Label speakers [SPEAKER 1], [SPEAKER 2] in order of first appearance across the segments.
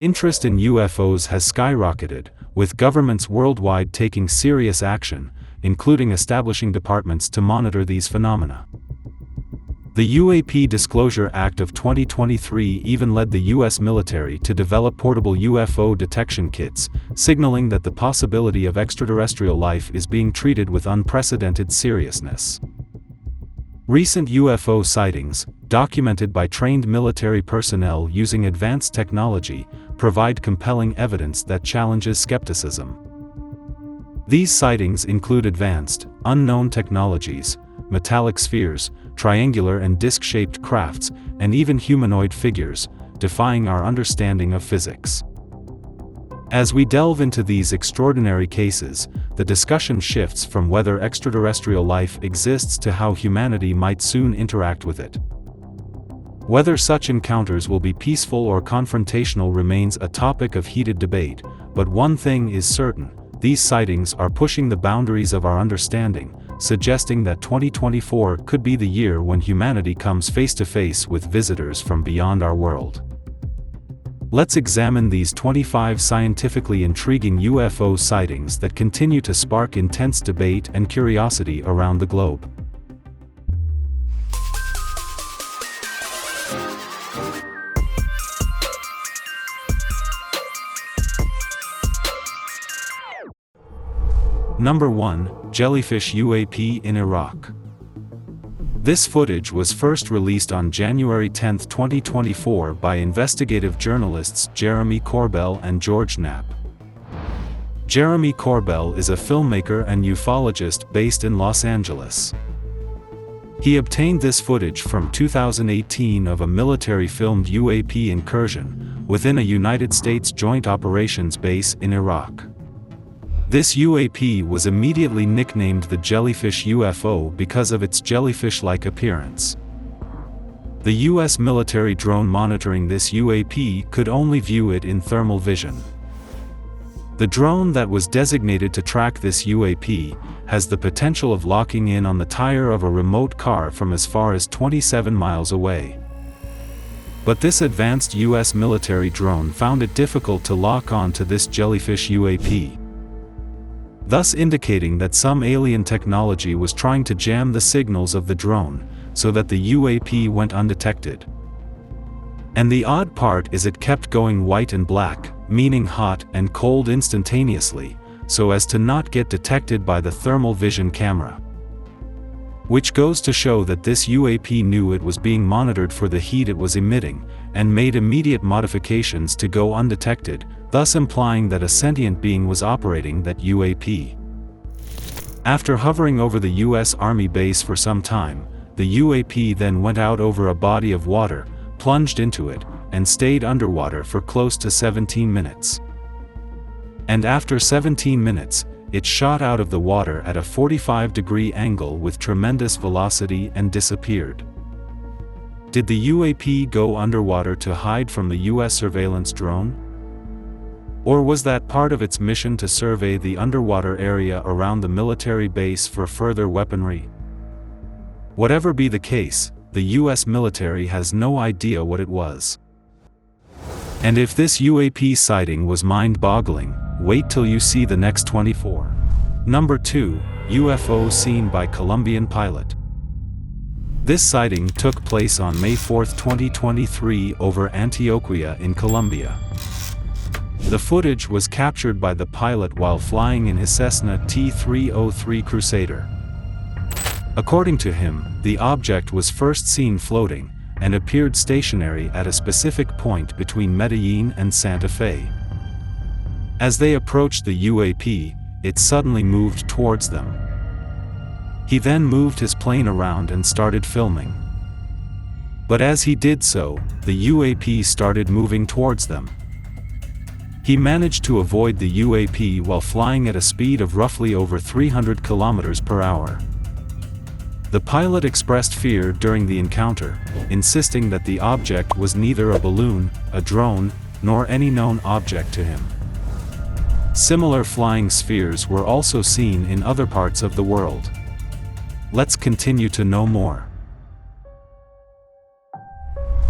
[SPEAKER 1] Interest in UFOs has skyrocketed, with governments worldwide taking serious action, including establishing departments to monitor these phenomena. The UAP Disclosure Act of 2023 even led the U.S. military to develop portable UFO detection kits, signaling that the possibility of extraterrestrial life is being treated with unprecedented seriousness. Recent UFO sightings, documented by trained military personnel using advanced technology, provide compelling evidence that challenges skepticism. These sightings include advanced, unknown technologies, metallic spheres, triangular and disc-shaped crafts, and even humanoid figures, defying our understanding of physics. As we delve into these extraordinary cases, the discussion shifts from whether extraterrestrial life exists to how humanity might soon interact with it. Whether such encounters will be peaceful or confrontational remains a topic of heated debate, but one thing is certain: these sightings are pushing the boundaries of our understanding, suggesting that 2024 could be the year when humanity comes face to face with visitors from beyond our world. Let's examine these 25 scientifically intriguing UFO sightings that continue to spark intense debate and curiosity around the globe. Number 1. Jellyfish UAP in Iraq. This footage was first released on January 10, 2024 by investigative journalists Jeremy Corbell and George Knapp. Jeremy Corbell is a filmmaker and ufologist based in Los Angeles. He obtained this footage from 2018 of a military-filmed UAP incursion within a United States Joint Operations base in Iraq. This UAP was immediately nicknamed the Jellyfish UFO because of its jellyfish-like appearance. The U.S. military drone monitoring this UAP could only view it in thermal vision. The drone that was designated to track this UAP has the potential of locking in on the tire of a remote car from as far as 27 miles away. But this advanced U.S. military drone found it difficult to lock on to this Jellyfish UAP, thus indicating that some alien technology was trying to jam the signals of the drone, so that the UAP went undetected. And the odd part is it kept going white and black, meaning hot and cold instantaneously, so as to not get detected by the thermal vision camera. Which goes to show that this UAP knew it was being monitored for the heat it was emitting, and made immediate modifications to go undetected, thus implying that a sentient being was operating that UAP. After hovering over the U.S. Army base for some time, the UAP then went out over a body of water, plunged into it, and stayed underwater for close to 17 minutes. And after 17 minutes, it shot out of the water at a 45-degree angle with tremendous velocity and disappeared. Did the UAP go underwater to hide from the U.S. surveillance drone? Or was that part of its mission to survey the underwater area around the military base for further weaponry? Whatever be the case, the U.S. military has no idea what it was. And if this UAP sighting was mind-boggling, wait till you see the next 24. Number 2. UFO seen by Colombian pilot. This sighting took place on May 4, 2023 over Antioquia in Colombia. The footage was captured by the pilot while flying in his Cessna T-303 Crusader. According to him, the object was first seen floating, and appeared stationary at a specific point between Medellin and Santa Fe. As they approached the UAP, it suddenly moved towards them. He then moved his plane around and started filming. But as he did so, the UAP started moving towards them. He managed to avoid the UAP while flying at a speed of roughly over 300 kilometers per hour. The pilot expressed fear during the encounter, insisting that the object was neither a balloon, a drone, nor any known object to him. Similar flying spheres were also seen in other parts of the world. Let's continue to know more.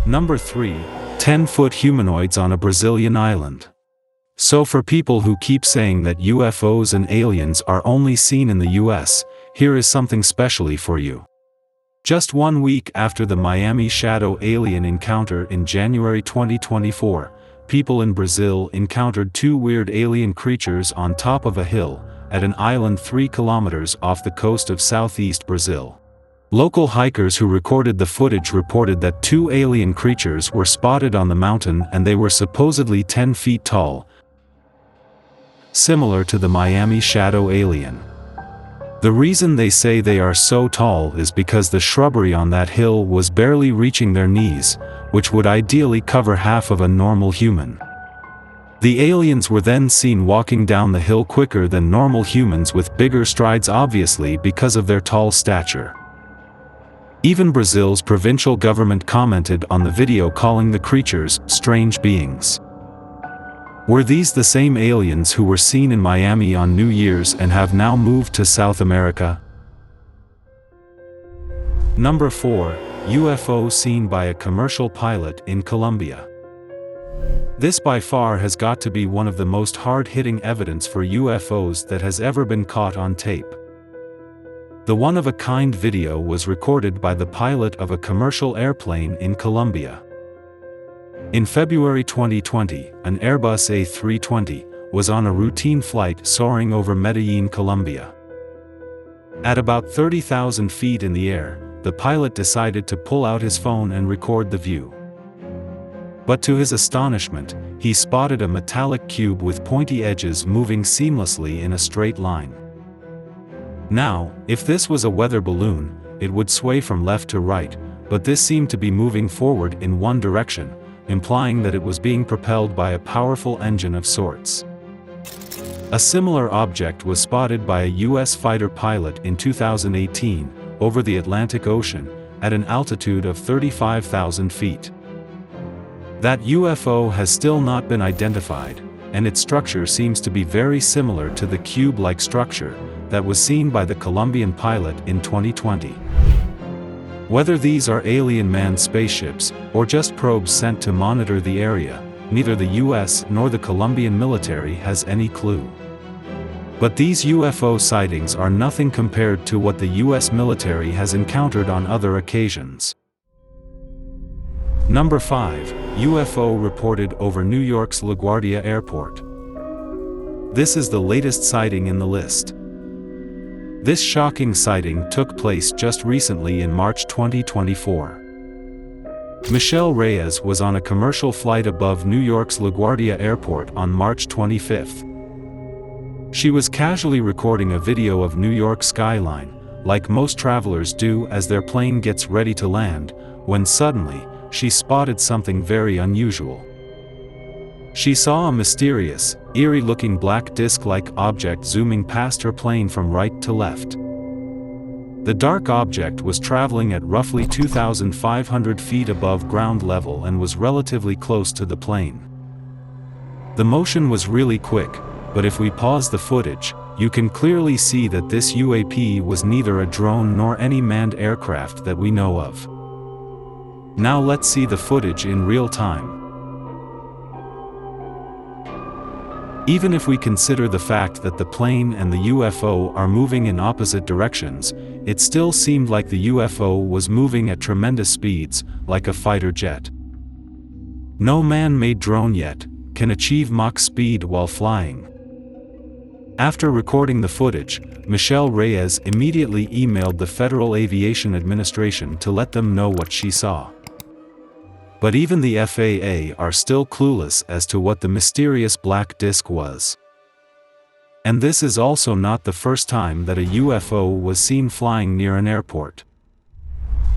[SPEAKER 1] Number 3. 10-foot humanoids on a Brazilian island. So for people who keep saying that UFOs and aliens are only seen in the US, here is something specially for you. Just 1 week after the Miami shadow alien encounter in January 2024, people in Brazil encountered 2 weird alien creatures on top of a hill, at an island 3 kilometers off the coast of southeast Brazil. Local hikers who recorded the footage reported that 2 alien creatures were spotted on the mountain and they were supposedly 10 feet tall, similar to the Miami shadow alien. The reason they say they are so tall is because the shrubbery on that hill was barely reaching their knees, which would ideally cover half of a normal human. The aliens were then seen walking down the hill quicker than normal humans with bigger strides, obviously because of their tall stature. Even Brazil's provincial government commented on the video, calling the creatures strange beings. Were these the same aliens who were seen in Miami on New Year's and have now moved to South America? Number 4. UFO seen by a commercial pilot in Colombia. This by far has got to be one of the most hard-hitting evidence for UFOs that has ever been caught on tape. The one-of-a-kind video was recorded by the pilot of a commercial airplane in Colombia. In February 2020, an Airbus A320 was on a routine flight soaring over Medellin, Colombia. At about 30,000 feet in the air, the pilot decided to pull out his phone and record the view. But to his astonishment, he spotted a metallic cube with pointy edges moving seamlessly in a straight line. Now, if this was a weather balloon, it would sway from left to right, but this seemed to be moving forward in one direction, implying that it was being propelled by a powerful engine of sorts. A similar object was spotted by a US fighter pilot in 2018, over the Atlantic Ocean, at an altitude of 35,000 feet. That UFO has still not been identified, and its structure seems to be very similar to the cube-like structure that was seen by the Colombian pilot in 2020. Whether these are alien manned spaceships, or just probes sent to monitor the area, neither the US nor the Colombian military has any clue. But these UFO sightings are nothing compared to what the US military has encountered on other occasions. Number 5. UFO reported over New York's LaGuardia Airport. This is the latest sighting in the list. This shocking sighting took place just recently in March 2024. Michelle Reyes was on a commercial flight above New York's LaGuardia Airport on March 25. She was casually recording a video of New York skyline, like most travelers do as their plane gets ready to land, when suddenly, she spotted something very unusual. She saw a mysterious, eerie-looking black disc-like object zooming past her plane from right to left. The dark object was traveling at roughly 2,500 feet above ground level and was relatively close to the plane. The motion was really quick, but if we pause the footage, you can clearly see that this UAP was neither a drone nor any manned aircraft that we know of. Now let's see the footage in real time. Even if we consider the fact that the plane and the UFO are moving in opposite directions, it still seemed like the UFO was moving at tremendous speeds, like a fighter jet. No man-made drone yet can achieve Mach speed while flying. After recording the footage, Michelle Reyes immediately emailed the Federal Aviation Administration to let them know what she saw. But even the FAA are still clueless as to what the mysterious black disc was. And this is also not the first time that a UFO was seen flying near an airport.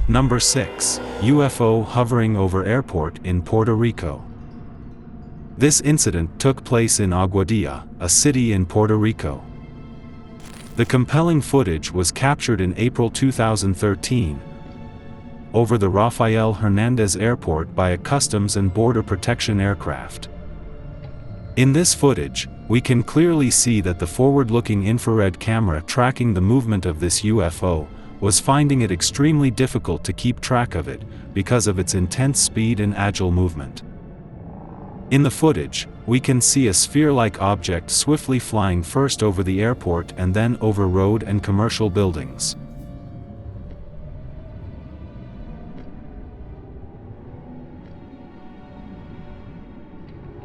[SPEAKER 1] Number 6. UFO hovering over airport in Puerto Rico. This incident took place in Aguadilla, a city in Puerto Rico. The compelling footage was captured in April 2013, over the Rafael Hernandez Airport by a Customs and Border Protection aircraft. In this footage, we can clearly see that the forward-looking infrared camera tracking the movement of this UFO was finding it extremely difficult to keep track of it because of its intense speed and agile movement. In the footage, we can see a sphere-like object swiftly flying first over the airport and then over road and commercial buildings.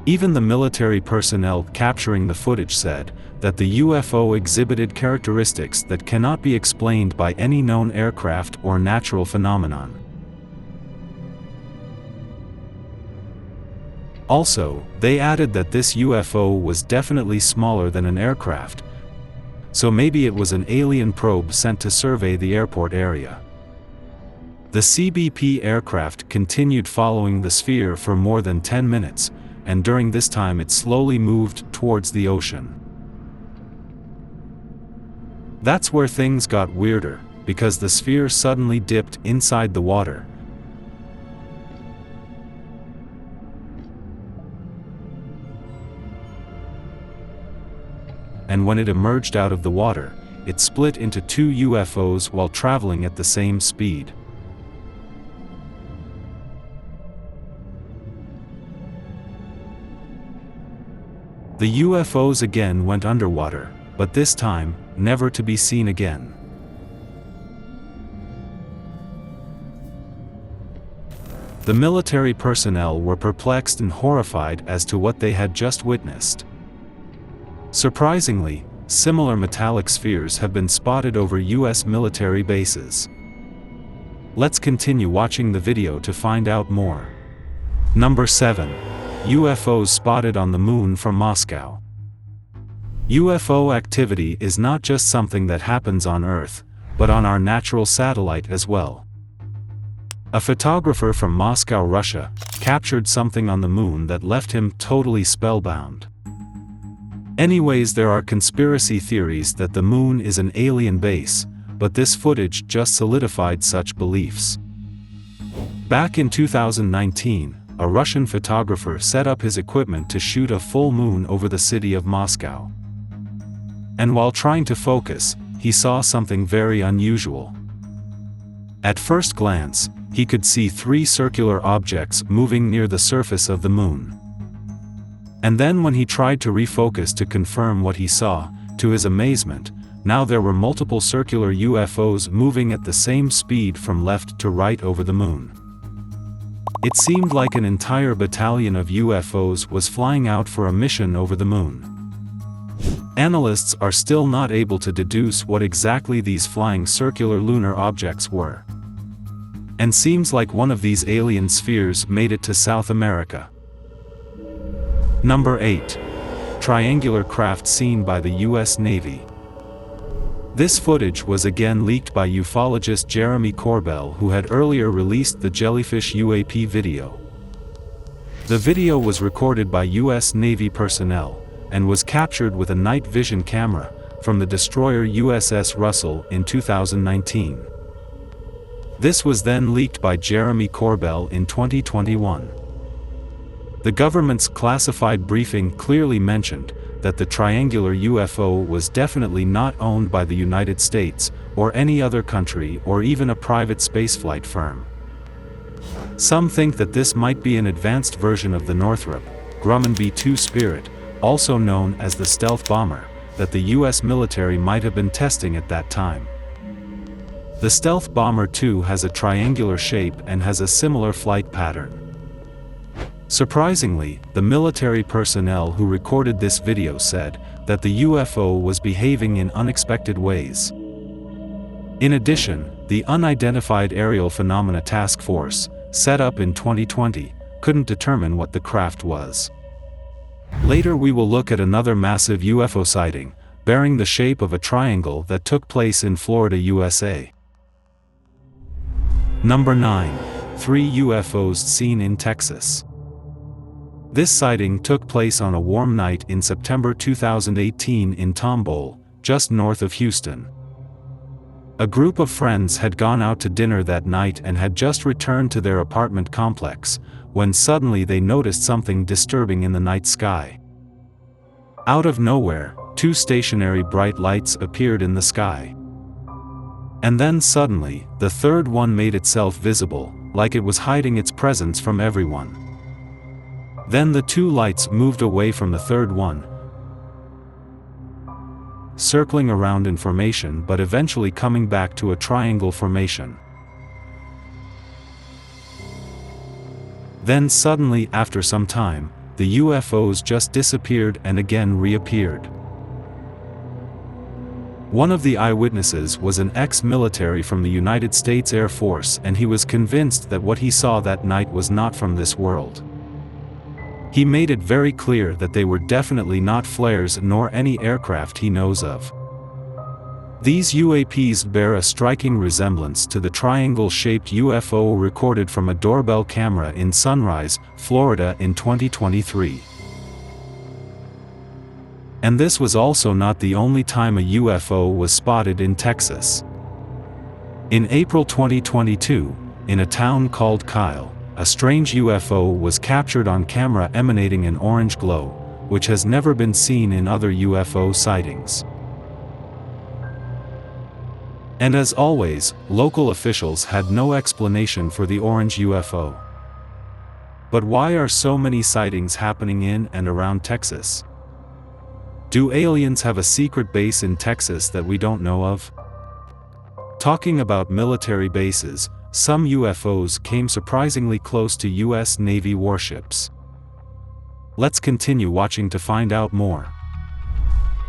[SPEAKER 1] Even the military personnel capturing the footage said that the UFO exhibited characteristics that cannot be explained by any known aircraft or natural phenomenon. Also, they added that this UFO was definitely smaller than an aircraft, so maybe it was an alien probe sent to survey the airport area. The CBP aircraft continued following the sphere for more than 10 minutes, and during this time it slowly moved towards the ocean. That's where things got weirder, because the sphere suddenly dipped inside the water. And when it emerged out of the water, it split into two UFOs while traveling at the same speed. The UFOs again went underwater, but this time, never to be seen again. The military personnel were perplexed and horrified as to what they had just witnessed. Surprisingly, similar metallic spheres have been spotted over US military bases. Let's continue watching the video to find out more. Number 7. UFOs spotted on the moon from Moscow. UFO activity is not just something that happens on Earth, but on our natural satellite as well. A photographer from Moscow, Russia, captured something on the moon that left him totally spellbound. Anyways, there are conspiracy theories that the moon is an alien base, but this footage just solidified such beliefs. Back in 2019, a Russian photographer set up his equipment to shoot a full moon over the city of Moscow. And while trying to focus, he saw something very unusual. At first glance, he could see three circular objects moving near the surface of the moon. And then when he tried to refocus to confirm what he saw, to his amazement, now there were multiple circular UFOs moving at the same speed from left to right over the moon. It seemed like an entire battalion of UFOs was flying out for a mission over the moon. Analysts are still not able to deduce what exactly these flying circular lunar objects were. And seems like one of these alien spheres made it to South America. Number 8. Triangular craft seen by the US Navy. This footage was again leaked by ufologist Jeremy Corbell, who had earlier released the Jellyfish UAP video. The video was recorded by US Navy personnel, and was captured with a night vision camera, from the destroyer USS Russell in 2019. This was then leaked by Jeremy Corbell in 2021. The government's classified briefing clearly mentioned that the triangular UFO was definitely not owned by the United States, or any other country, or even a private spaceflight firm. Some think that this might be an advanced version of the Northrop Grumman B-2 Spirit, also known as the stealth bomber, that the US military might have been testing at that time. The stealth bomber too has a triangular shape and has a similar flight pattern. Surprisingly, the military personnel who recorded this video said that the UFO was behaving in unexpected ways. In addition, the Unidentified Aerial Phenomena Task Force, set up in 2020, couldn't determine what the craft was. Later we will look at another massive UFO sighting, bearing the shape of a triangle that took place in Florida, USA. Number 9. 3 UFOs seen in Texas. This sighting took place on a warm night in September 2018 in Tomball, just north of Houston. A group of friends had gone out to dinner that night and had just returned to their apartment complex, when suddenly they noticed something disturbing in the night sky. Out of nowhere, 2 stationary bright lights appeared in the sky. And then suddenly, the third one made itself visible, like it was hiding its presence from everyone. Then the two lights moved away from the third one, circling around in formation but eventually coming back to a triangle formation. Then suddenly, after some time, the UFOs just disappeared and again reappeared. One of the eyewitnesses was an ex-military from the United States Air Force, and he was convinced that what he saw that night was not from this world. He made it very clear that they were definitely not flares nor any aircraft he knows of. These UAPs bear a striking resemblance to the triangle-shaped UFO recorded from a doorbell camera in Sunrise, Florida in 2023. And this was also not the only time a UFO was spotted in Texas. In April 2022, in a town called Kyle, a strange UFO was captured on camera emanating an orange glow, which has never been seen in other UFO sightings. And as always, local officials had no explanation for the orange UFO. But why are so many sightings happening in and around Texas? Do aliens have a secret base in Texas that we don't know of? Talking about military bases, some UFOs came surprisingly close to US Navy warships. Let's continue watching to find out more.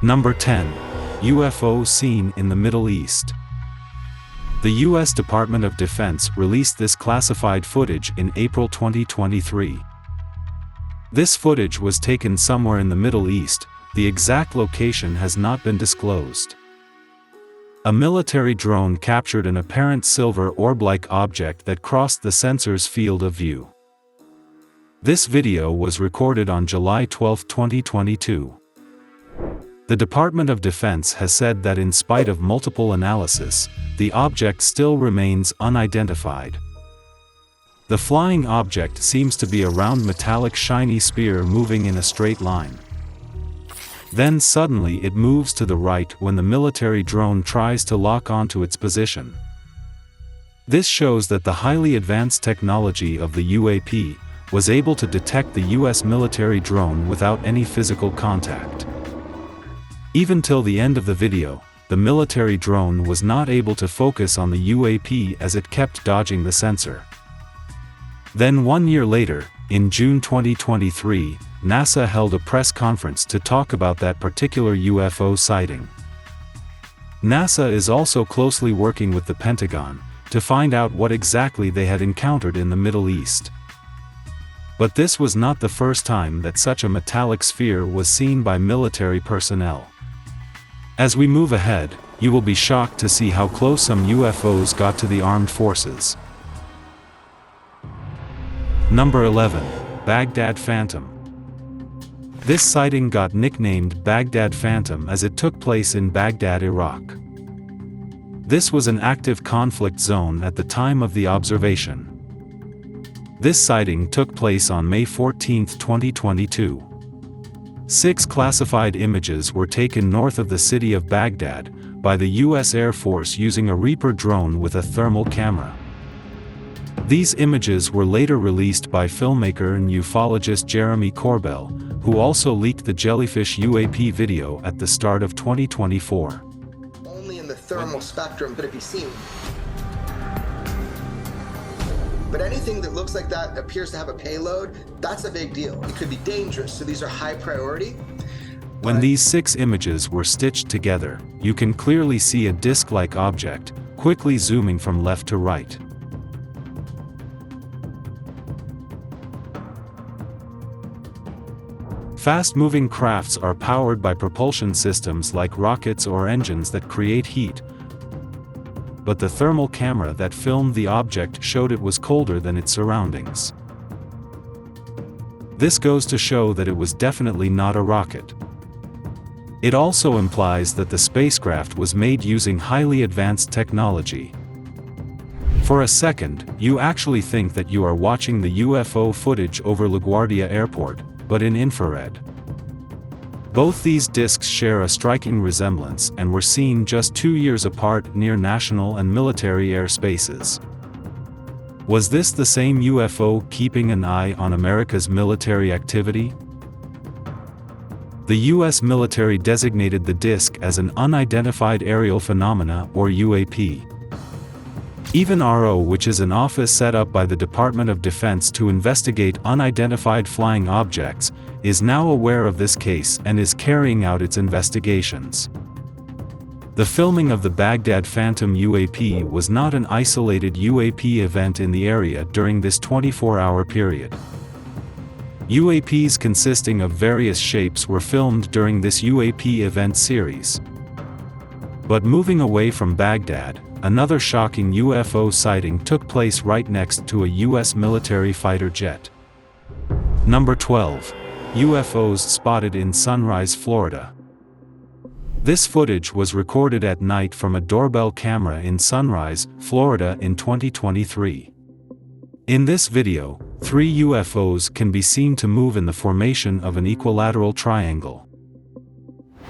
[SPEAKER 1] Number 10. UFO seen in the Middle East. The US Department of Defense released this classified footage in April 2023. This footage was taken somewhere in the Middle East. The exact location has not been disclosed. A military drone captured an apparent silver orb-like object that crossed the sensor's field of view. This video was recorded on July 12, 2022. The Department of Defense has said that in spite of multiple analysis, the object still remains unidentified. The flying object seems to be a round metallic shiny sphere moving in a straight line. Then suddenly it moves to the right when the military drone tries to lock onto its position. This shows that the highly advanced technology of the UAP was able to detect the US military drone without any physical contact. Even till the end of the video, the military drone was not able to focus on the UAP as it kept dodging the sensor. Then 1 year later, in June 2023, NASA held a press conference to talk about that particular UFO sighting. NASA is also closely working with the Pentagon to find out what exactly they had encountered in the Middle East. But this was not the first time that such a metallic sphere was seen by military personnel. As we move ahead, you will be shocked to see how close some UFOs got to the armed forces. Number 11. Baghdad Phantom. This sighting got nicknamed Baghdad Phantom as it took place in Baghdad, Iraq. This was an active conflict zone at the time of the observation. This sighting took place on May 14, 2022. 6 classified images were taken north of the city of Baghdad by the US Air Force using a Reaper drone with a thermal camera. These images were later released by filmmaker and ufologist Jeremy Corbell, who also leaked the Jellyfish UAP video at the start of 2024.
[SPEAKER 2] Only in the thermal spectrum could it be seen. But anything that looks like that appears to have a payload, that's a big deal. It could be dangerous, so these are high priority.
[SPEAKER 1] When these 6 images were stitched together, you can clearly see a disc-like object, quickly zooming from left to right. Fast-moving crafts are powered by propulsion systems like rockets or engines that create heat, but the thermal camera that filmed the object showed it was colder than its surroundings. This goes to show that it was definitely not a rocket. It also implies that the spacecraft was made using highly advanced technology. For a second, you actually think that you are watching the UFO footage over LaGuardia Airport, but in infrared. Both these discs share a striking resemblance and were seen just 2 years apart near national and military airspaces. Was this the same UFO keeping an eye on America's military activity? The U.S. military designated the disk as an unidentified aerial phenomena, or UAP. Even RO, which is an office set up by the Department of Defense to investigate unidentified flying objects, is now aware of this case and is carrying out its investigations. The filming of the Baghdad Phantom UAP was not an isolated UAP event in the area during this 24-hour period. UAPs consisting of various shapes were filmed during this UAP event series. But moving away from Baghdad, another shocking UFO sighting took place right next to a U.S. military fighter jet. Number 12. UFOs spotted in Sunrise, Florida. This footage was recorded at night from a doorbell camera in Sunrise, Florida in 2023. In this video, 3 UFOs can be seen to move in the formation of an equilateral triangle.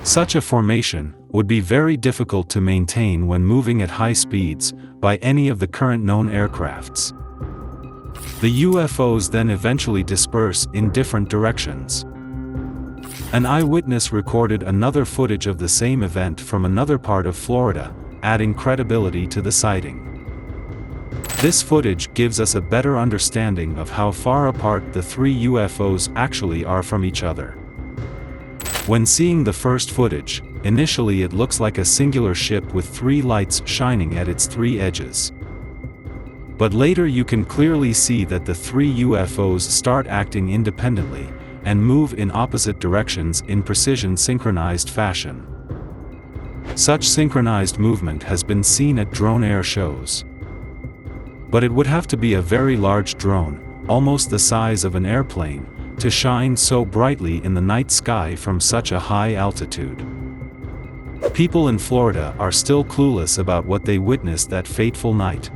[SPEAKER 1] Such a formation would be very difficult to maintain when moving at high speeds by any of the current known aircrafts. The UFOs then eventually disperse in different directions. An eyewitness recorded another footage of the same event from another part of Florida, adding credibility to the sighting. This footage gives us a better understanding of how far apart the 3 UFOs actually are from each other. When seeing the first footage, initially it looks like a singular ship with 3 lights shining at its 3 edges. But later you can clearly see that the 3 UFOs start acting independently, and move in opposite directions in precision synchronized fashion. Such synchronized movement has been seen at drone air shows. But it would have to be a very large drone, almost the size of an airplane, to shine so brightly in the night sky from such a high altitude. People in Florida are still clueless about what they witnessed that fateful night.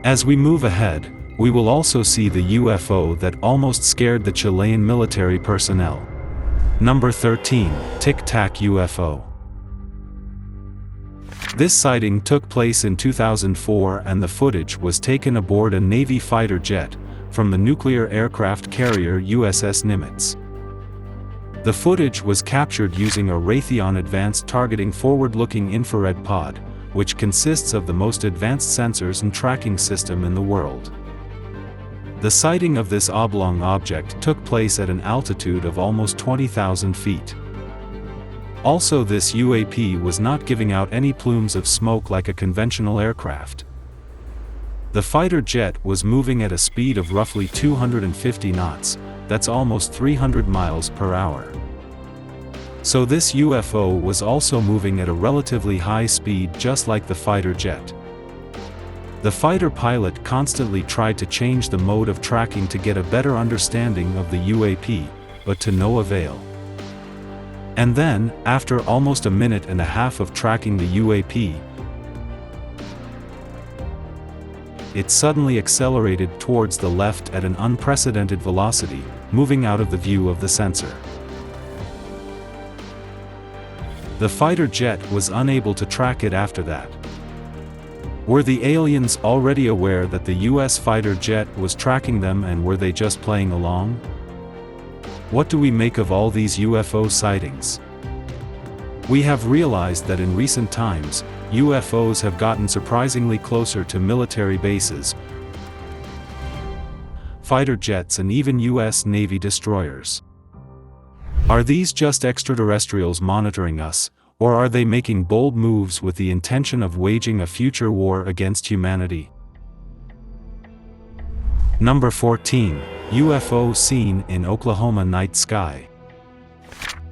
[SPEAKER 1] As we move ahead, we will also see the UFO that almost scared the Chilean military personnel. Number 13. Tic Tac UFO. This sighting took place in 2004 and the footage was taken aboard a Navy fighter jet from the nuclear aircraft carrier USS Nimitz. The footage was captured using a Raytheon Advanced Targeting Forward-Looking Infrared Pod, which consists of the most advanced sensors and tracking system in the world. The sighting of this oblong object took place at an altitude of almost 20,000 feet. Also, this UAP was not giving out any plumes of smoke like a conventional aircraft. The fighter jet was moving at a speed of roughly 250 knots, that's almost 300 miles per hour. So this UFO was also moving at a relatively high speed just like the fighter jet. The fighter pilot constantly tried to change the mode of tracking to get a better understanding of the UAP, but to no avail. And then, after almost a minute and a half of tracking the UAP, it suddenly accelerated towards the left at an unprecedented velocity, moving out of the view of the sensor. The fighter jet was unable to track it after that. Were the aliens already aware that the US fighter jet was tracking them and were they just playing along? What do we make of all these UFO sightings? We have realized that in recent times, UFOs have gotten surprisingly closer to military bases, fighter jets and even US Navy destroyers. Are these just extraterrestrials monitoring us, or are they making bold moves with the intention of waging a future war against humanity? Number 14. UFO seen in Oklahoma night sky.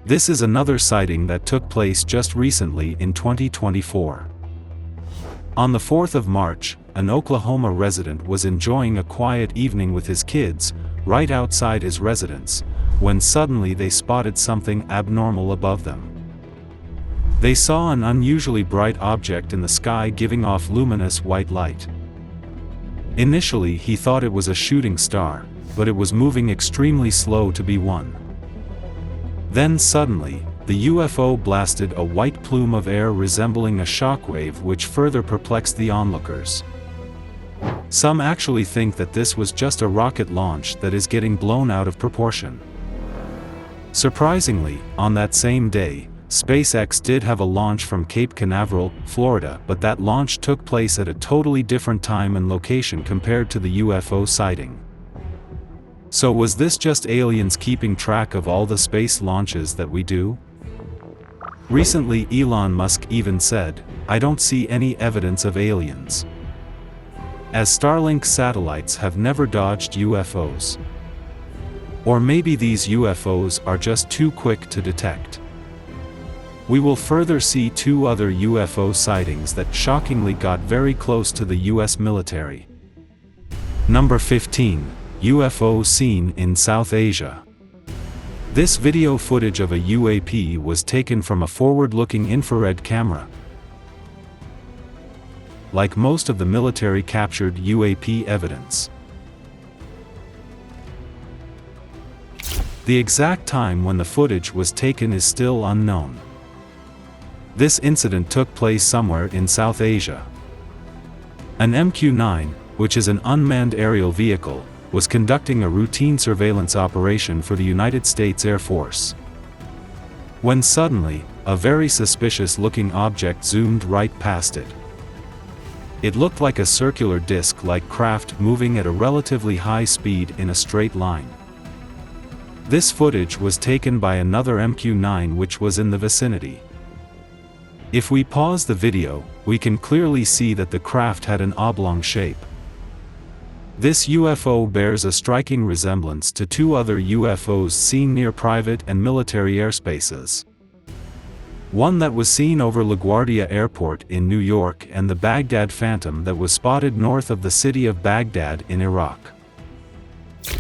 [SPEAKER 1] This is another sighting that took place just recently in 2024. On the 4th of March, an Oklahoma resident was enjoying a quiet evening with his kids, right outside his residence, when suddenly they spotted something abnormal above them. They saw an unusually bright object in the sky giving off luminous white light. Initially he thought it was a shooting star, but it was moving extremely slow to be one. Then suddenly, the UFO blasted a white plume of air resembling a shockwave which further perplexed the onlookers. Some actually think that this was just a rocket launch that is getting blown out of proportion. Surprisingly, on that same day, SpaceX did have a launch from Cape Canaveral, Florida, but that launch took place at a totally different time and location compared to the UFO sighting. So was this just aliens keeping track of all the space launches that we do? Recently Elon Musk even said, "I don't see any evidence of aliens," as Starlink satellites have never dodged UFOs. Or maybe these UFOs are just too quick to detect. We will further see two other UFO sightings that shockingly got very close to the US military. Number 15. UFO seen in South Asia. This video footage of a UAP was taken from a forward-looking infrared camera. Like most of the military-captured UAP evidence. The exact time when the footage was taken is still unknown. This incident took place somewhere in South Asia. An MQ-9, which is an unmanned aerial vehicle, was conducting a routine surveillance operation for the United States Air Force. When suddenly, a very suspicious-looking object zoomed right past it. It looked like a circular disc-like craft moving at a relatively high speed in a straight line. This footage was taken by another MQ-9 which was in the vicinity. If we pause the video, we can clearly see that the craft had an oblong shape. This UFO bears a striking resemblance to two other UFOs seen near private and military airspaces. One that was seen over LaGuardia Airport in New York and the Baghdad Phantom that was spotted north of the city of Baghdad in Iraq.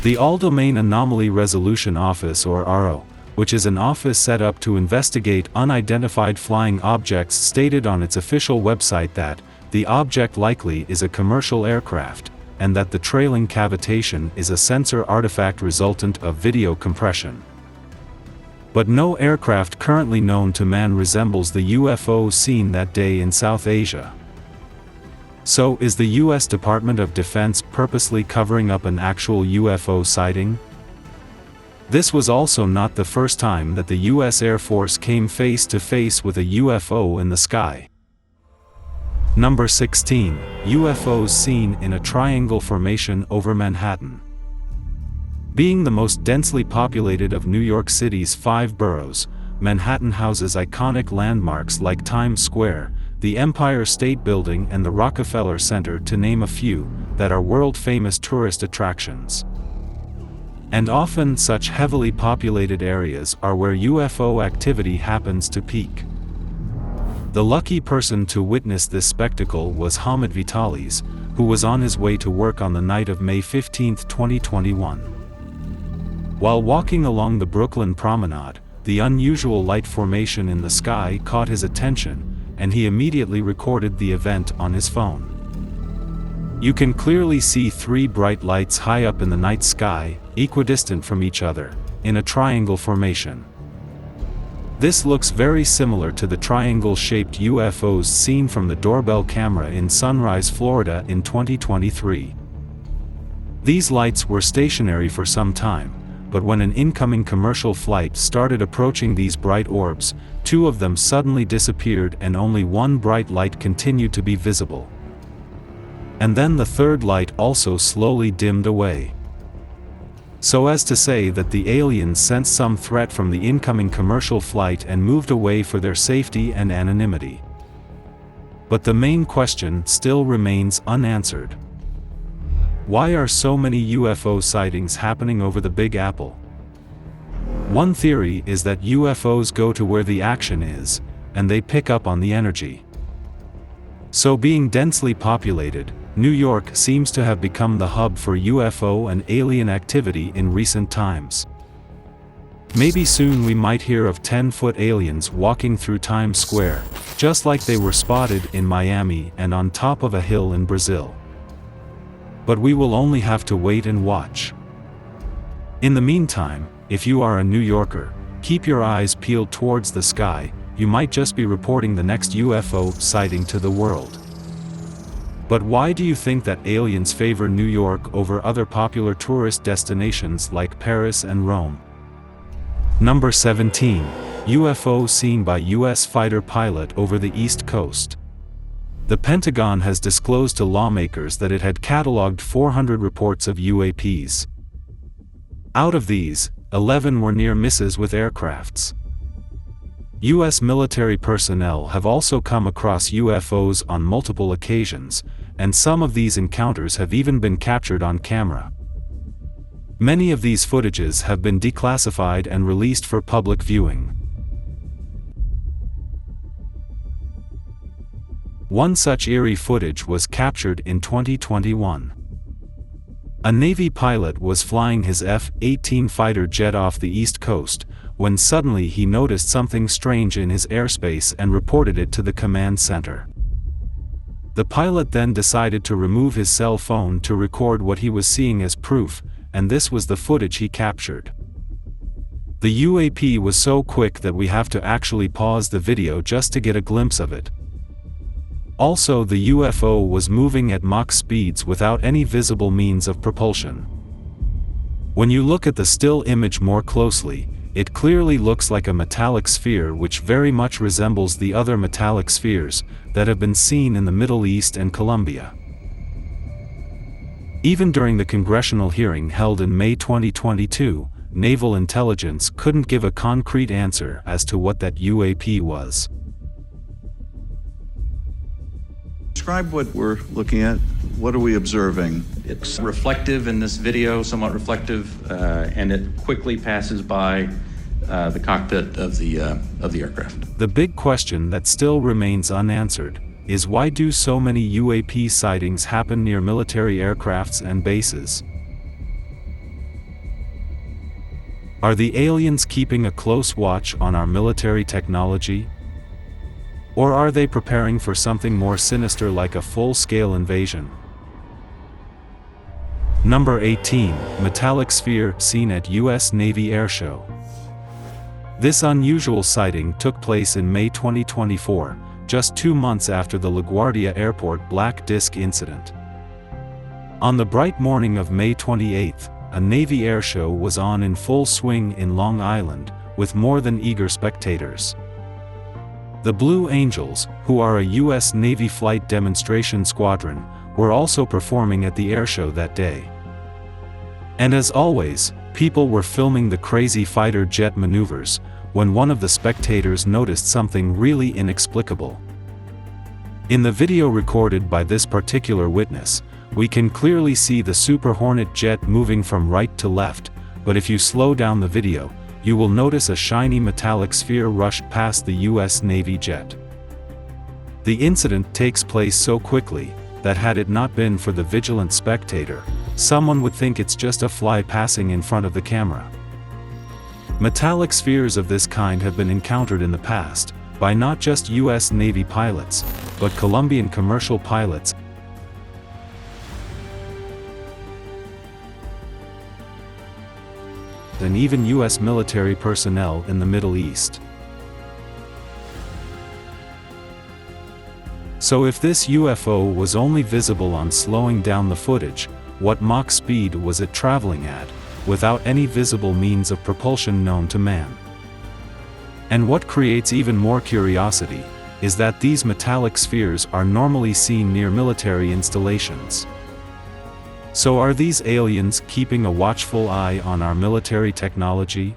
[SPEAKER 1] The All-Domain Anomaly Resolution Office, or ARO, which is an office set up to investigate unidentified flying objects, stated on its official website that the object likely is a commercial aircraft, and that the trailing cavitation is a sensor artifact resultant of video compression. But no aircraft currently known to man resembles the UFO seen that day in South Asia. So, is the US Department of Defense purposely covering up an actual UFO sighting? This was also not the first time that the US Air Force came face to face with a UFO in the sky. Number 16. UFOs seen in a triangle formation over Manhattan. Being the most densely populated of New York City's 5 boroughs, Manhattan houses iconic landmarks like Times Square, the Empire State Building and the Rockefeller Center, to name a few, that are world-famous tourist attractions. And often such heavily populated areas are where UFO activity happens to peak. The lucky person to witness this spectacle was Hamid Vitalis, who was on his way to work on the night of May 15, 2021. While walking along the Brooklyn Promenade, the unusual light formation in the sky caught his attention, and he immediately recorded the event on his phone. You can clearly see 3 bright lights high up in the night sky, equidistant from each other, in a triangle formation. This looks very similar to the triangle-shaped UFOs seen from the doorbell camera in Sunrise, Florida in 2023. These lights were stationary for some time, but when an incoming commercial flight started approaching these bright orbs, 2 of them suddenly disappeared and only 1 bright light continued to be visible. And then the 3rd light also slowly dimmed away. So as to say that the aliens sensed some threat from the incoming commercial flight and moved away for their safety and anonymity. But the main question still remains unanswered. Why are so many UFO sightings happening over the Big Apple? One theory is that UFOs go to where the action is, and they pick up on the energy. So being densely populated, New York seems to have become the hub for UFO and alien activity in recent times. Maybe soon we might hear of 10-foot aliens walking through Times Square, just like they were spotted in Miami and on top of a hill in Brazil. But we will only have to wait and watch. In the meantime, if you are a New Yorker, keep your eyes peeled towards the sky. You might just be reporting the next UFO sighting to the world. But why do you think that aliens favor New York over other popular tourist destinations like Paris and Rome? Number 17. UFO seen by U.S. fighter pilot over the East Coast. The Pentagon has disclosed to lawmakers that it had cataloged 400 reports of UAPs. Out of these, 11 were near misses with aircrafts. U.S. military personnel have also come across UFOs on multiple occasions, and some of these encounters have even been captured on camera. Many of these footages have been declassified and released for public viewing. One such eerie footage was captured in 2021. A Navy pilot was flying his F-18 fighter jet off the East Coast, when suddenly he noticed something strange in his airspace and reported it to the command center. The pilot then decided to remove his cell phone to record what he was seeing as proof, and this was the footage he captured. The UAP was so quick that we have to actually pause the video just to get a glimpse of it. Also, the UFO was moving at Mach speeds without any visible means of propulsion. When you look at the still image more closely, it clearly looks like a metallic sphere which very much resembles the other metallic spheres that have been seen in the Middle East and Colombia. Even during the congressional hearing held in May 2022, Naval Intelligence couldn't give a concrete answer as to what that UAP was.
[SPEAKER 3] Describe what we're looking at. What are we observing?
[SPEAKER 4] It's reflective in this video, somewhat reflective, and it quickly passes by the cockpit of the aircraft.
[SPEAKER 1] The big question that still remains unanswered is why do so many UAP sightings happen near military aircrafts and bases? Are the aliens keeping a close watch on our military technology? Or are they preparing for something more sinister like a full-scale invasion? Number 18. Metallic sphere seen at U.S. Navy Airshow. This unusual sighting took place in May 2024, just 2 months after the LaGuardia Airport black disk incident. On the bright morning of May 28, a Navy airshow was on in full swing in Long Island, with more than eager spectators. The Blue Angels, who are a U.S. Navy flight demonstration squadron, were also performing at the airshow that day. And as always, people were filming the crazy fighter jet maneuvers, when one of the spectators noticed something really inexplicable. In the video recorded by this particular witness, we can clearly see the Super Hornet jet moving from right to left, but if you slow down the video, you will notice a shiny metallic sphere rush past the U.S. Navy jet. The incident takes place so quickly, that had it not been for the vigilant spectator, someone would think it's just a fly passing in front of the camera. Metallic spheres of this kind have been encountered in the past, by not just U.S. Navy pilots, but Colombian commercial pilots, and even U.S. military personnel in the Middle East. So if this UFO was only visible on slowing down the footage, what Mach speed was it traveling at, without any visible means of propulsion known to man? And what creates even more curiosity, is that these metallic spheres are normally seen near military installations. So are these aliens keeping a watchful eye on our military technology?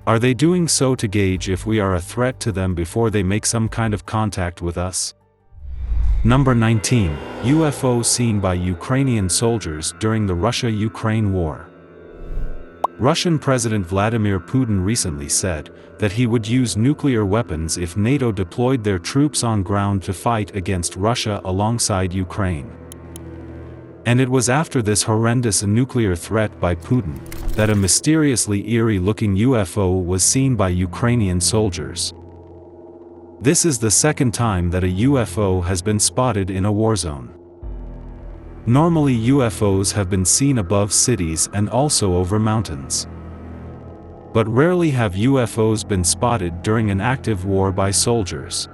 [SPEAKER 1] Are they doing so to gauge if we are a threat to them before they make some kind of contact with us? Number 19. UFO seen by Ukrainian soldiers during the Russia-Ukraine War. Russian President Vladimir Putin recently said that he would use nuclear weapons if NATO deployed their troops on ground to fight against Russia alongside Ukraine. And it was after this horrendous nuclear threat by Putin that a mysteriously eerie-looking UFO was seen by Ukrainian soldiers. This is the second time that a UFO has been spotted in a war zone. Normally UFOs have been seen above cities and also over mountains. But rarely have UFOs been spotted during an active war by soldiers.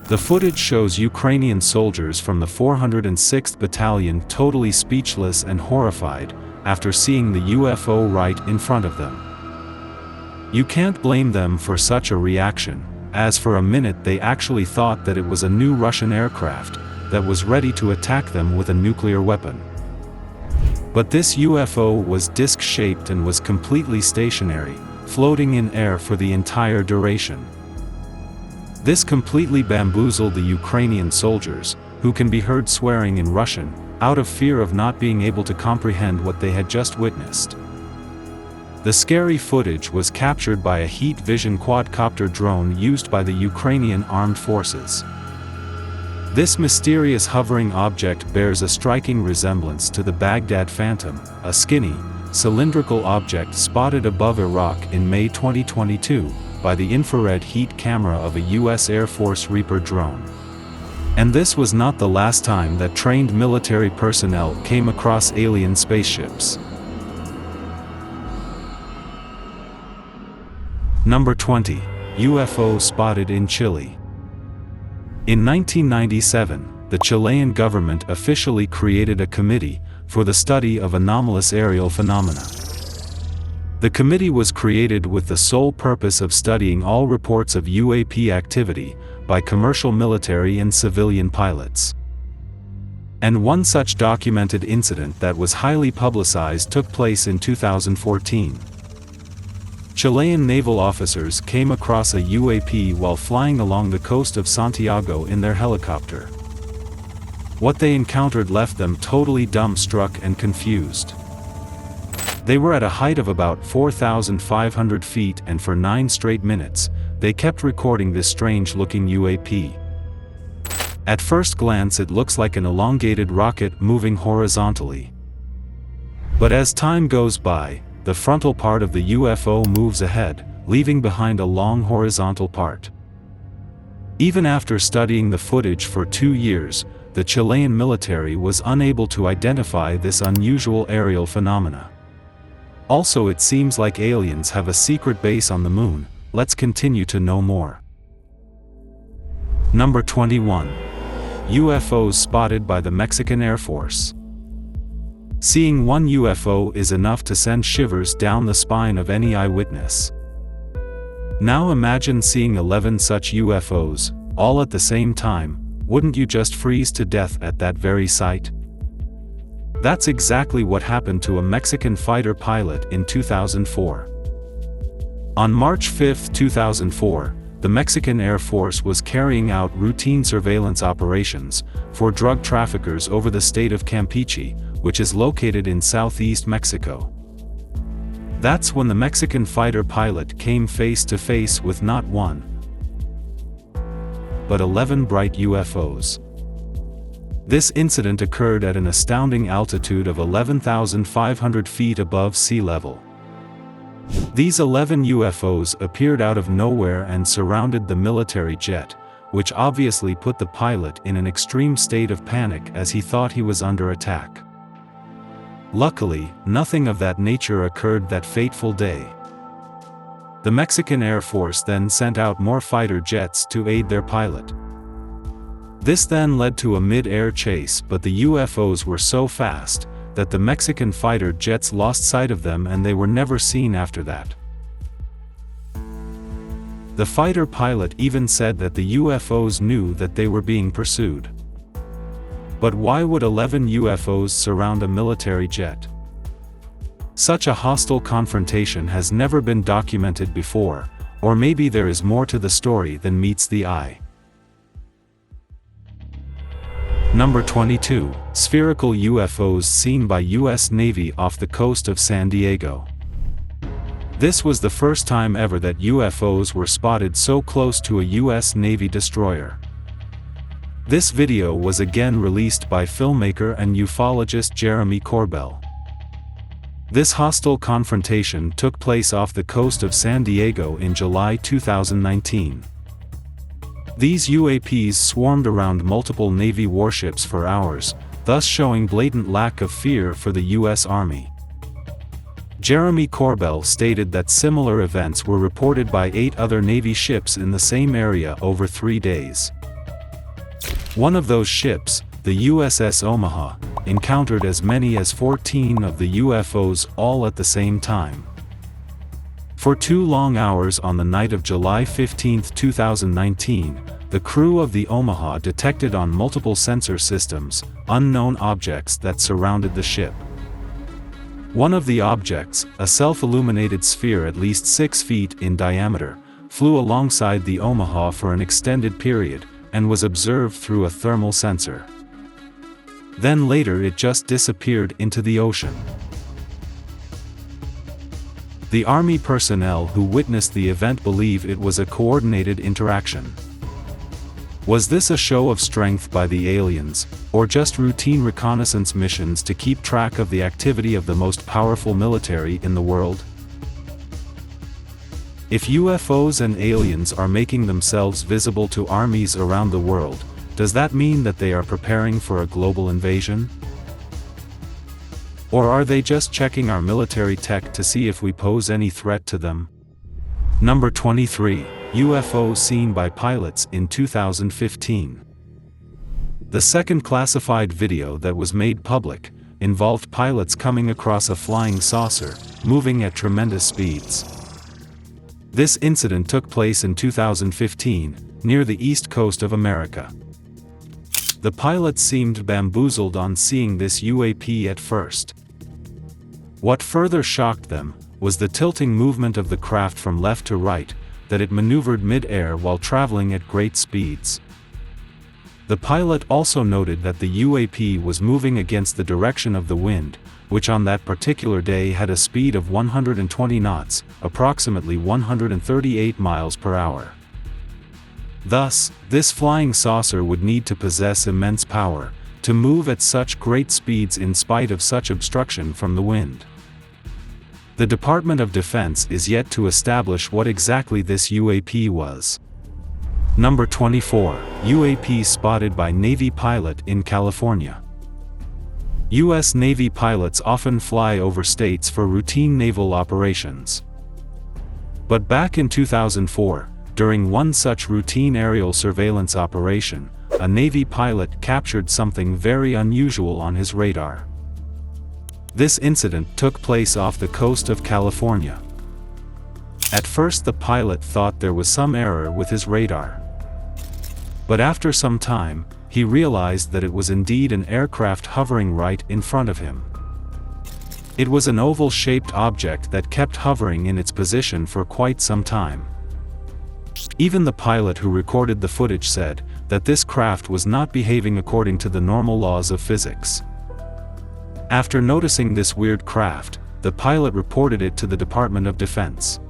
[SPEAKER 1] The footage shows Ukrainian soldiers from the 406th Battalion totally speechless and horrified after seeing the UFO right in front of them. You can't blame them for such a reaction, as for a minute they actually thought that it was a new Russian aircraft that was ready to attack them with a nuclear weapon. But this UFO was disc-shaped and was completely stationary, floating in air for the entire duration. This completely bamboozled the Ukrainian soldiers, who can be heard swearing in Russian, out of fear of not being able to comprehend what they had just witnessed. The scary footage was captured by a heat vision quadcopter drone used by the Ukrainian armed forces. This mysterious hovering object bears a striking resemblance to the Baghdad Phantom, a skinny, cylindrical object spotted above Iraq in May 2022 by the infrared heat camera of a U.S. Air Force Reaper drone. And this was not the last time that trained military personnel came across alien spaceships. Number 20. UFO spotted in Chile. In 1997, the Chilean government officially created a committee for the study of anomalous aerial phenomena. The committee was created with the sole purpose of studying all reports of UAP activity by commercial military and civilian pilots. And one such documented incident that was highly publicized took place in 2014. Chilean naval officers came across a UAP while flying along the coast of Santiago in their helicopter. What they encountered left them totally dumbstruck and confused. They were at a height of about 4,500 feet, and for 9 straight minutes, they kept recording this strange-looking UAP. At first glance it looks like an elongated rocket moving horizontally. But as time goes by, the frontal part of the UFO moves ahead, leaving behind a long horizontal part. Even after studying the footage for 2 years, the Chilean military was unable to identify this unusual aerial phenomena. Also, it seems like aliens have a secret base on the moon. Let's continue to know more. Number 21. UFOs spotted by the Mexican Air Force. Seeing one UFO is enough to send shivers down the spine of any eyewitness. Now imagine seeing 11 such UFOs, all at the same time. Wouldn't you just freeze to death at that very sight? That's exactly what happened to a Mexican fighter pilot in 2004. On March 5, 2004, the Mexican Air Force was carrying out routine surveillance operations for drug traffickers over the state of Campeche, which is located in southeast Mexico. That's when the Mexican fighter pilot came face to face with not one, but 11 bright UFOs. This incident occurred at an astounding altitude of 11,500 feet above sea level. These 11 UFOs appeared out of nowhere and surrounded the military jet, which obviously put the pilot in an extreme state of panic as he thought he was under attack. Luckily, nothing of that nature occurred that fateful day. The Mexican Air Force then sent out more fighter jets to aid their pilot. This then led to a mid-air chase, but the UFOs were so fast that the Mexican fighter jets lost sight of them and they were never seen after that. The fighter pilot even said that the UFOs knew that they were being pursued. But why would 11 UFOs surround a military jet? Such a hostile confrontation has never been documented before, or maybe there is more to the story than meets the eye. Number 22. Spherical UFOs seen by U.S. Navy off the coast of San Diego. This was the first time ever that UFOs were spotted so close to a U.S. Navy destroyer. This video was again released by filmmaker and ufologist Jeremy Corbell. This hostile confrontation took place off the coast of San Diego in July 2019. These UAPs swarmed around multiple Navy warships for hours, thus showing blatant lack of fear for the U.S. Army. Jeremy Corbell stated that similar events were reported by 8 other Navy ships in the same area over 3 days. One of those ships, the USS Omaha, encountered as many as 14 of the UFOs all at the same time. For 2 long hours on the night of July 15, 2019, the crew of the Omaha detected on multiple sensor systems unknown objects that surrounded the ship. One of the objects, a self-illuminated sphere at least 6 feet in diameter, flew alongside the Omaha for an extended period, and was observed through a thermal sensor. Then later it just disappeared into the ocean. The Army personnel who witnessed the event believe it was a coordinated interaction. Was this a show of strength by the aliens, or just routine reconnaissance missions to keep track of the activity of the most powerful military in the world? If UFOs and aliens are making themselves visible to armies around the world, does that mean that they are preparing for a global invasion? Or are they just checking our military tech to see if we pose any threat to them? Number 23. UFO seen by pilots in 2015. The second classified video that was made public involved pilots coming across a flying saucer, moving at tremendous speeds. This incident took place in 2015, near the east coast of America. The pilots seemed bamboozled on seeing this UAP at first. What further shocked them was the tilting movement of the craft from left to right, that it maneuvered mid-air while traveling at great speeds. The pilot also noted that the UAP was moving against the direction of the wind, which on that particular day had a speed of 120 knots, approximately 138 miles per hour. Thus, this flying saucer would need to possess immense power to move at such great speeds in spite of such obstruction from the wind. The Department of Defense is yet to establish what exactly this UAP was. Number 24. UAP spotted by Navy pilot in California. U.S. Navy pilots often fly over states for routine naval operations. But back in 2004, during one such routine aerial surveillance operation, a Navy pilot captured something very unusual on his radar. This incident took place off the coast of California. At first the pilot thought there was some error with his radar. But after some time, he realized that it was indeed an aircraft hovering right in front of him. It was an oval-shaped object that kept hovering in its position for quite some time. Even the pilot who recorded the footage said that this craft was not behaving according to the normal laws of physics. After noticing this weird craft, the pilot reported it to the Department of Defense.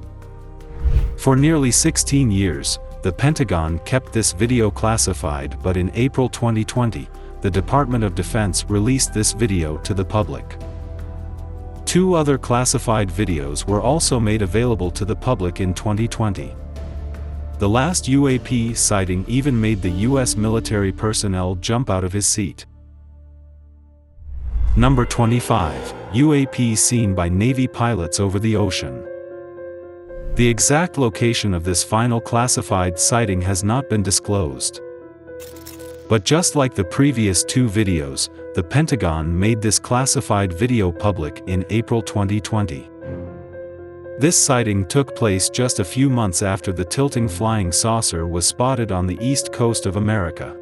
[SPEAKER 1] For nearly 16 years, the Pentagon kept this video classified, but in April 2020, the Department of Defense released this video to the public. 2 other classified videos were also made available to the public in 2020. The last UAP sighting even made the U.S. military personnel jump out of his seat. Number 25. UAP seen by Navy pilots over the ocean. The exact location of this final classified sighting has not been disclosed. But just like the previous 2 videos, the Pentagon made this classified video public in April 2020. This sighting took place just a few months after the tilting flying saucer was spotted on the east coast of America.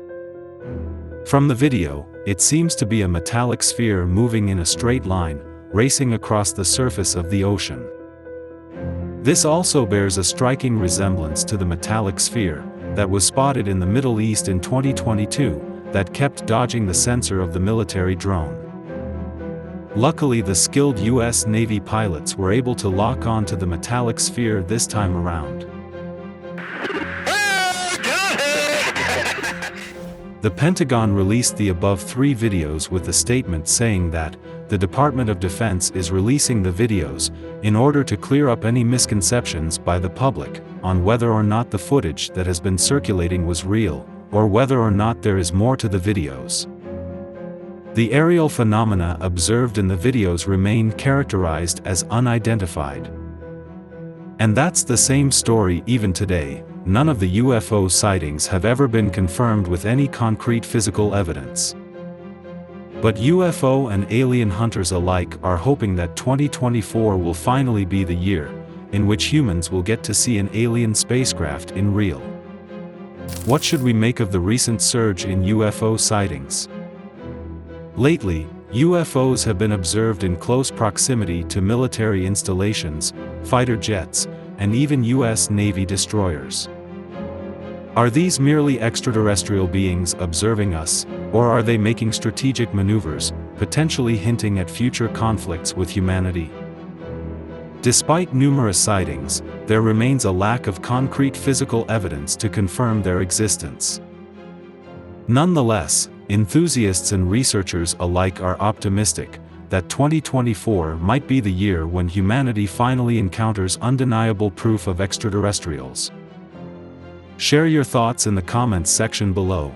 [SPEAKER 1] From the video, it seems to be a metallic sphere moving in a straight line, racing across the surface of the ocean. This also bears a striking resemblance to the metallic sphere that was spotted in the Middle East in 2022, that kept dodging the sensor of the military drone. Luckily, the skilled U.S. Navy pilots were able to lock on to the metallic sphere this time around. The Pentagon released the above 3 videos with a statement saying that the Department of Defense is releasing the videos in order to clear up any misconceptions by the public on whether or not the footage that has been circulating was real, or whether or not there is more to the videos. The aerial phenomena observed in the videos remain characterized as unidentified. And that's the same story even today. none of the UFO sightings have ever been confirmed with any concrete physical evidence. But UFO and alien hunters alike are hoping that 2024 will finally be the year in which humans will get to see an alien spacecraft in real. What should we make of the recent surge in UFO sightings? Lately, UFOs have been observed in close proximity to military installations, fighter jets, and even US Navy destroyers. Are these merely extraterrestrial beings observing us, or are they making strategic maneuvers, potentially hinting at future conflicts with humanity? Despite numerous sightings, there remains a lack of concrete physical evidence to confirm their existence. Nonetheless, enthusiasts and researchers alike are optimistic that 2024 might be the year when humanity finally encounters undeniable proof of extraterrestrials. Share your thoughts in the comments section below.